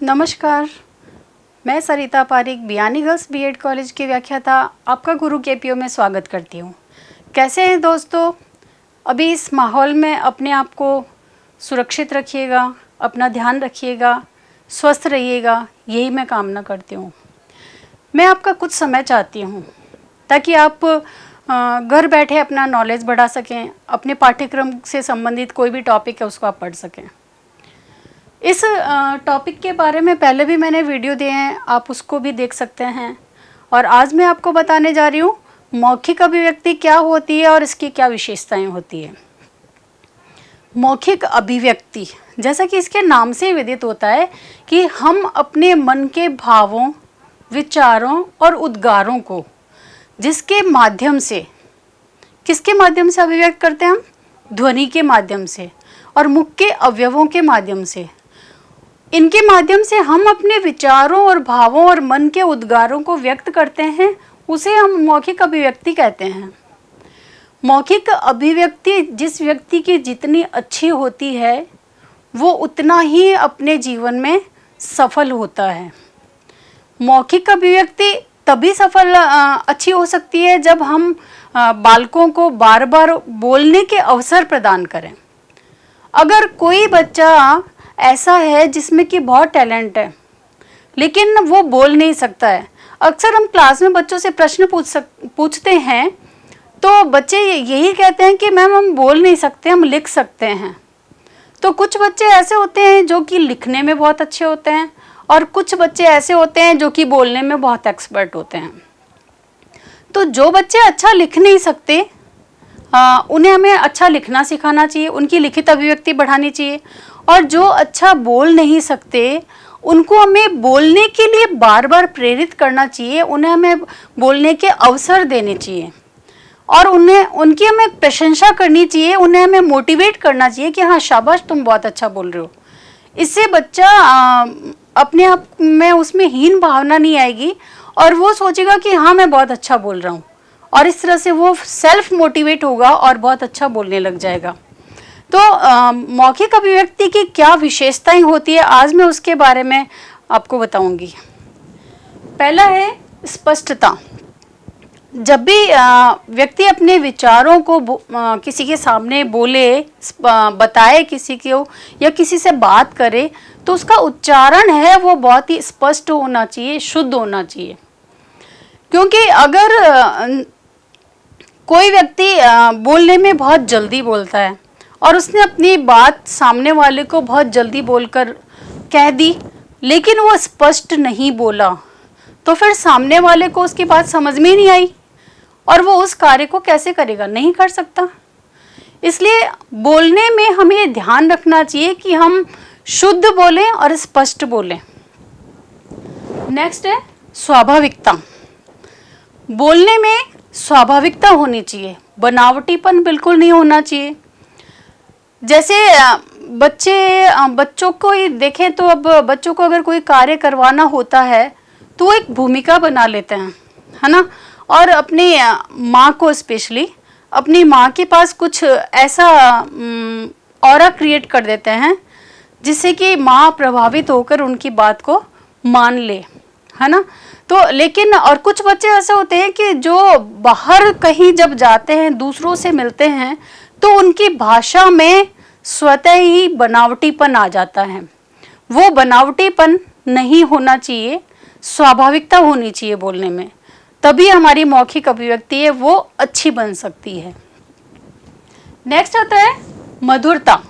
नमस्कार, मैं Sarita Parik Biyani girls B Ed college की व्याख्याता आपका गुरु केपीओ में स्वागत करती हूँ। कैसे हैं दोस्तों? अभी इस माहौल में अपने आप को सुरक्षित रखिएगा, अपना ध्यान रखिएगा, स्वस्थ रहिएगा, यही मैं कामना करती हूँ। मैं आपका कुछ समय चाहती हूँ ताकि आप घर बैठे अपना नॉलेज बढ़ा सकें, अपने पाठ्यक्रम से संबंधित कोई भी टॉपिक है उसको आप पढ़ सकें। इस टॉपिक के बारे में पहले भी मैंने वीडियो दिए हैं, आप उसको भी देख सकते हैं। और आज मैं आपको बताने जा रही हूँ मौखिक अभिव्यक्ति क्या होती है और इसकी क्या विशेषताएं होती है। मौखिक अभिव्यक्ति, जैसा कि इसके नाम से विदित होता है कि हम अपने मन के भावों, विचारों और उद्गारों को जिसके माध्यम से, किसके माध्यम से अभिव्यक्त करते हैं हम? ध्वनि के माध्यम से और मुख के अवयवों के माध्यम से। इनके माध्यम से हम अपने विचारों और भावों और मन के उद्गारों को व्यक्त करते हैं, उसे हम मौखिक अभिव्यक्ति कहते हैं। मौखिक अभिव्यक्ति जिस व्यक्ति की जितनी अच्छी होती है वो उतना ही अपने जीवन में सफल होता है। मौखिक अभिव्यक्ति तभी अच्छी हो सकती है जब हम बालकों को बार बार बोलने के अवसर प्रदान करें। अगर कोई बच्चा ऐसा है जिसमें कि बहुत टैलेंट है लेकिन वो बोल नहीं सकता है, अक्सर हम क्लास में बच्चों से प्रश्न पूछते हैं तो बच्चे यही कहते हैं कि मैम हम बोल नहीं सकते, हम लिख सकते हैं। तो कुछ बच्चे ऐसे होते हैं जो कि लिखने में बहुत अच्छे होते हैं और कुछ बच्चे ऐसे होते हैं जो कि बोलने में बहुत एक्सपर्ट होते हैं। तो जो बच्चे अच्छा लिख नहीं सकते उन्हें हमें अच्छा लिखना सिखाना चाहिए, उनकी लिखित अभिव्यक्ति बढ़ानी चाहिए। और जो अच्छा बोल नहीं सकते उनको हमें बोलने के लिए बार बार प्रेरित करना चाहिए, उन्हें हमें बोलने के अवसर देने चाहिए और उनकी हमें प्रशंसा करनी चाहिए, उन्हें हमें मोटिवेट करना चाहिए कि हाँ शाबाश तुम बहुत अच्छा बोल रहे हो। इससे बच्चा अपने आप में उसमें हीन भावना नहीं आएगी और वो सोचेगा कि हाँ मैं बहुत अच्छा बोल रहा हूँ, और इस तरह से वो सेल्फ मोटिवेट होगा और बहुत अच्छा बोलने लग जाएगा। तो मौखिक अभिव्यक्ति की क्या विशेषताएं होती है, आज मैं उसके बारे में आपको बताऊंगी। पहला है स्पष्टता। जब भी व्यक्ति अपने विचारों को किसी के सामने बोले, बताए किसी को या किसी से बात करे तो उसका उच्चारण है वो बहुत ही स्पष्ट होना चाहिए, शुद्ध होना चाहिए। क्योंकि अगर कोई व्यक्ति बोलने में बहुत जल्दी बोलता है और उसने अपनी बात सामने वाले को बहुत जल्दी बोलकर कह दी लेकिन वो स्पष्ट नहीं बोला तो फिर सामने वाले को उसकी बात समझ में नहीं आई और वो उस कार्य को कैसे करेगा, नहीं कर सकता। इसलिए बोलने में हमें ध्यान रखना चाहिए कि हम शुद्ध बोलें और स्पष्ट बोलें। नेक्स्ट है स्वाभाविकता। बोलने में स्वाभाविकता होनी चाहिए, बनावटीपन बिल्कुल नहीं होना चाहिए। जैसे बच्चों को ही देखें तो अब बच्चों को अगर कोई कार्य करवाना होता है तो वो एक भूमिका बना लेते हैं, है ना। और अपनी माँ को स्पेशली अपनी माँ के पास कुछ ऐसा ऑरा क्रिएट कर देते हैं जिससे कि माँ प्रभावित होकर उनकी बात को मान ले, है ना। तो लेकिन और कुछ बच्चे ऐसे होते हैं कि जो बाहर कहीं जब जाते हैं, दूसरों से मिलते हैं तो उनकी भाषा में स्वतः ही बनावटीपन आ जाता है। वो बनावटीपन नहीं होना चाहिए, स्वाभाविकता होनी चाहिए बोलने में, तभी हमारी मौखिक अभिव्यक्ति है वो अच्छी बन सकती है। नेक्स्ट आता है मधुरता।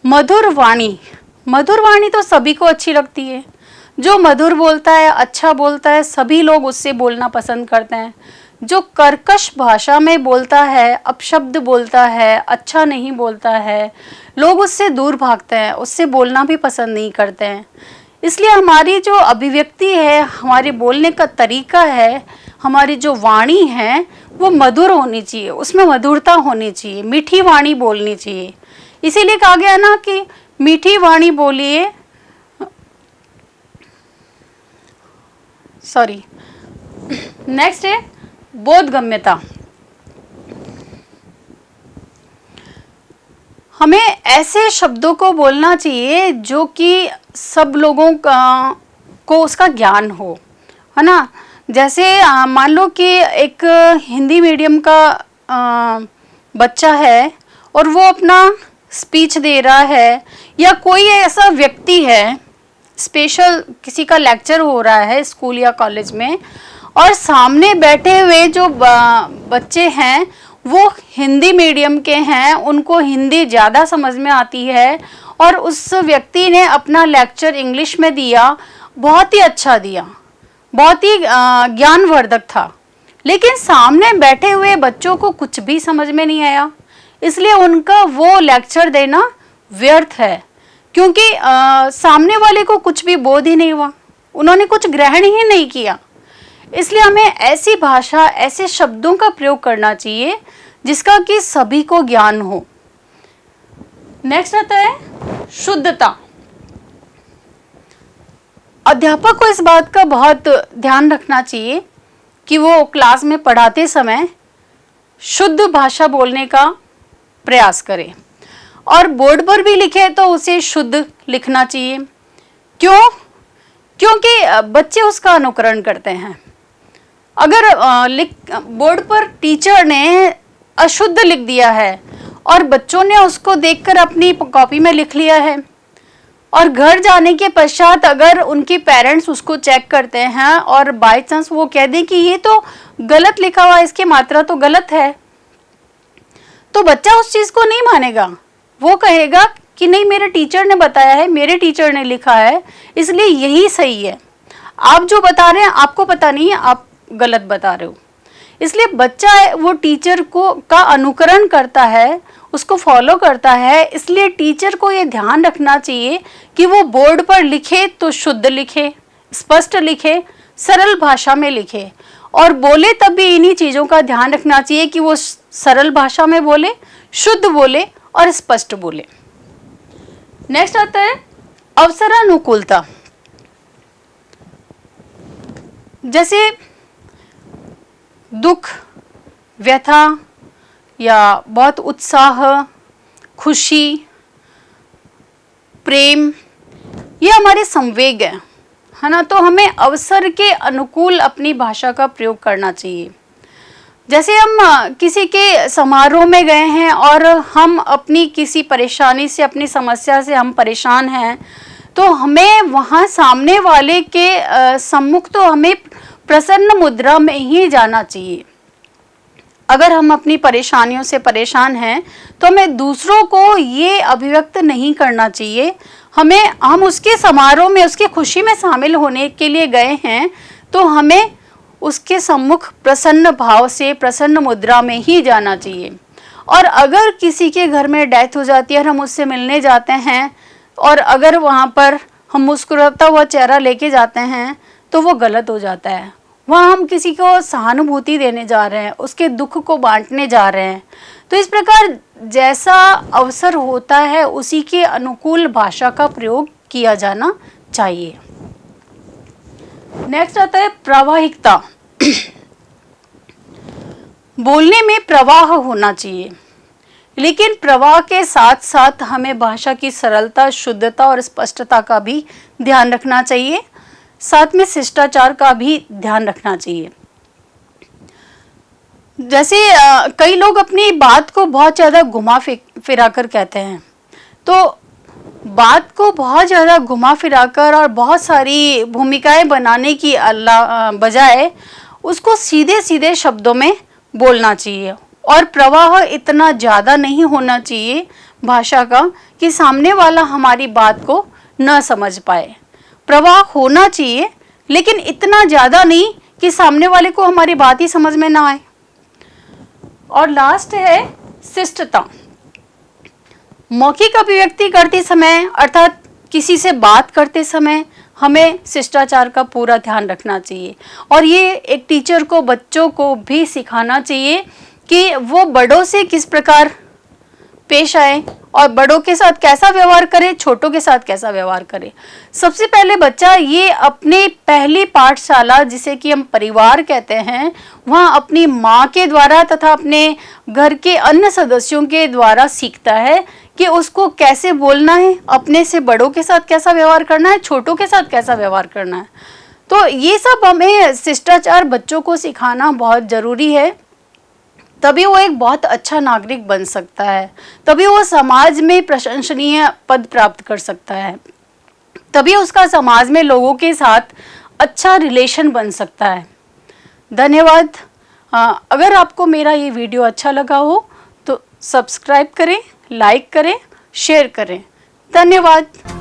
मधुर वाणी। मधुर वाणी तो सभी को अच्छी लगती है। जो मधुर बोलता है, अच्छा बोलता है, सभी लोग उससे बोलना पसंद करते हैं। जो कर्कश भाषा में बोलता है, अपशब्द बोलता है, अच्छा नहीं बोलता है, लोग उससे दूर भागते हैं, उससे बोलना भी पसंद नहीं करते हैं। इसलिए हमारी जो अभिव्यक्ति है, हमारे बोलने का तरीका है, हमारी जो वाणी है वो मधुर होनी चाहिए, उसमें मधुरता होनी चाहिए, मीठी वाणी बोलनी चाहिए। इसीलिए कहा गया ना कि मीठी वाणी बोलिए, सॉरी। नेक्स्ट है बोधगम्यता। हमें ऐसे शब्दों को बोलना चाहिए जो कि सब लोगों को उसका ज्ञान हो, है ना। जैसे मान लो कि एक हिंदी मीडियम का बच्चा है और वो अपना स्पीच दे रहा है, या कोई ऐसा व्यक्ति है, स्पेशल किसी का लेक्चर हो रहा है स्कूल या कॉलेज में, और सामने बैठे हुए जो बच्चे हैं वो हिंदी मीडियम के हैं, उनको हिंदी ज़्यादा समझ में आती है, और उस व्यक्ति ने अपना लेक्चर इंग्लिश में दिया, बहुत ही अच्छा दिया, बहुत ही ज्ञानवर्धक था, लेकिन सामने बैठे हुए बच्चों को कुछ भी समझ में नहीं आया, इसलिए उनका वो लेक्चर देना व्यर्थ है, क्योंकि सामने वाले को कुछ भी बोध ही नहीं हुआ, उन्होंने कुछ ग्रहण ही नहीं किया। इसलिए हमें ऐसी भाषा, ऐसे शब्दों का प्रयोग करना चाहिए जिसका कि सभी को ज्ञान हो। नेक्स्ट आता है शुद्धता। अध्यापक को इस बात का बहुत ध्यान रखना चाहिए कि वो क्लास में पढ़ाते समय शुद्ध भाषा बोलने का प्रयास करे, और बोर्ड पर भी लिखे तो उसे शुद्ध लिखना चाहिए। क्यों? क्योंकि बच्चे उसका अनुकरण करते हैं। अगर बोर्ड पर टीचर ने अशुद्ध लिख दिया है और बच्चों ने उसको देखकर अपनी कॉपी में लिख लिया है, और घर जाने के पश्चात अगर उनके पेरेंट्स उसको चेक करते हैं और बाय चांस वो कह दें कि ये तो गलत लिखा हुआ है, इसकी मात्रा तो गलत है, तो बच्चा उस चीज़ को नहीं मानेगा। वो कहेगा कि नहीं, मेरे टीचर ने बताया है, मेरे टीचर ने लिखा है, इसलिए यही सही है। आप जो बता रहे हैं आपको पता नहीं है, आप गलत बता रहे हो। इसलिए बच्चा वो टीचर को का अनुकरण करता है, उसको फॉलो करता है। इसलिए टीचर को ये ध्यान रखना चाहिए कि वो बोर्ड पर लिखे तो शुद्ध लिखे, स्पष्ट लिखे, सरल भाषा में लिखे, और बोले तब भी इन्हीं चीज़ों का ध्यान रखना चाहिए कि वो सरल भाषा में बोले, शुद्ध बोले और स्पष्ट बोले। नेक्स्ट आता है अवसरानुकूलता। जैसे दुख, व्यथा या बहुत उत्साह, खुशी, प्रेम, ये हमारे संवेग है ना। तो हमें अवसर के अनुकूल अपनी भाषा का प्रयोग करना चाहिए। जैसे हम किसी के समारोह में गए हैं और हम अपनी किसी परेशानी से, अपनी समस्या से हम परेशान हैं, तो हमें वहाँ सामने वाले के सम्मुख तो हमें प्रसन्न मुद्रा में ही जाना चाहिए। अगर हम अपनी परेशानियों से परेशान हैं तो हमें दूसरों को ये अभिव्यक्त नहीं करना चाहिए। हम उसके समारोह में, उसकी खुशी में शामिल होने के लिए गए हैं, तो हमें उसके सम्मुख प्रसन्न भाव से, प्रसन्न मुद्रा में ही जाना चाहिए। और अगर किसी के घर में डेथ हो जाती है और हम उससे मिलने जाते हैं, और अगर वहाँ पर हम मुस्कुराता हुआ चेहरा लेके जाते हैं, तो वो गलत हो जाता है। वहाँ हम किसी को सहानुभूति देने जा रहे हैं, उसके दुख को बांटने जा रहे हैं। तो इस प्रकार जैसा अवसर होता है उसी के अनुकूल भाषा का प्रयोग किया जाना चाहिए। नेक्स्ट आता है प्रवाहिकता। बोलने में प्रवाह होना चाहिए, लेकिन प्रवाह के साथ साथ हमें भाषा की सरलता, शुद्धता और स्पष्टता का भी ध्यान रखना चाहिए। साथ में शिष्टाचार का भी ध्यान रखना चाहिए। जैसे कई लोग अपनी बात को बहुत ज़्यादा घुमा फिरा कर कहते हैं, तो बात को बहुत ज़्यादा घुमा फिरा कर और बहुत सारी भूमिकाएं बनाने की बजाय उसको सीधे सीधे शब्दों में बोलना चाहिए, और प्रवाह इतना ज़्यादा नहीं होना चाहिए भाषा का कि सामने वाला हमारी बात को न समझ पाए। प्रवाह होना चाहिए, लेकिन इतना ज़्यादा नहीं कि सामने वाले को हमारी बात ही समझ में ना आए। और लास्ट है शिष्टता। मौखिक अभिव्यक्ति करते समय, अर्थात किसी से बात करते समय, हमें शिष्टाचार का पूरा ध्यान रखना चाहिए। और ये एक टीचर को बच्चों को भी सिखाना चाहिए कि वो बड़ों से किस प्रकार पेश आए और बड़ों के साथ कैसा व्यवहार करे, छोटों के साथ कैसा व्यवहार करे। सबसे पहले बच्चा ये अपने पहली पाठशाला, जिसे कि हम परिवार कहते हैं, वहाँ अपनी माँ के द्वारा तथा अपने घर के अन्य सदस्यों के द्वारा सीखता है कि उसको कैसे बोलना है, अपने से बड़ों के साथ कैसा व्यवहार करना है, छोटों के साथ कैसा व्यवहार करना है। तो ये सब हमें शिष्टाचार बच्चों को सिखाना बहुत ज़रूरी है, तभी वो एक बहुत अच्छा नागरिक बन सकता है, तभी वो समाज में प्रशंसनीय पद प्राप्त कर सकता है, तभी उसका समाज में लोगों के साथ अच्छा रिलेशन बन सकता है। धन्यवाद। अगर आपको मेरा ये वीडियो अच्छा लगा हो तो सब्सक्राइब करें, लाइक करें, शेयर करें। धन्यवाद।